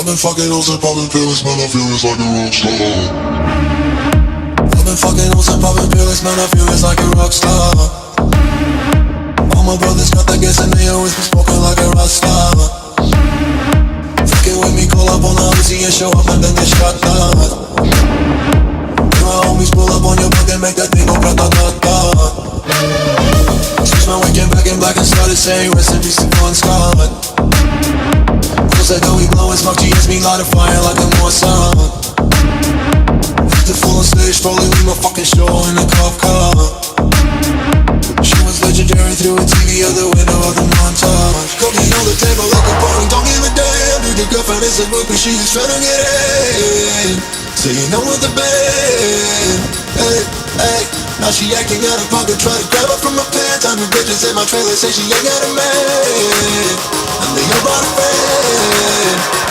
I've been fucking hoes and popping pills, man, I feel it's like a rock star. I've been fucking hoes and popping pills, man, I feel it's like a rock star. All my brothers got that gas and they always been smoking like a rock star. Fucking with me, call up on the Uzi and show up and then get shot down. My homies pull up on your block and make that thing go grata-ta-ta. Switch my weekend back in black and started saying rest in peace to Bon Scott. Cause I know we blowin' smoke, GS me light a fire like a Mossad. The full on stage, probably leave my fucking show in a cop car. She was legendary through a TV out the window of the montage. Cocaine on the table like a party, don't give a damn. Dude, your girlfriend is a book, but she just tryna get in. So you know what the band. Hey, hey. Now she acting out of pocket, try to grab her from my pants. I'm the bitches in my trailer, say she ain't got a man, and they all brought a friend.